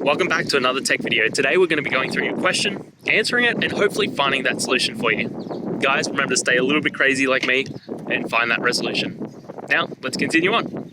Welcome back to another tech video. Today we're going to be going through your question, answering it, and hopefully finding that solution for you. Guys, remember to stay a little bit crazy like me and find that resolution. Now, let's continue on.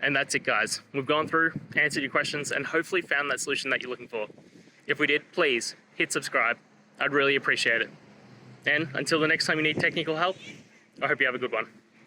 And that's it, guys. We've gone through, answered your questions, and hopefully found that solution that you're looking for. If we did, please hit subscribe. I'd really appreciate it. And until the next time you need technical help, I hope you have a good one.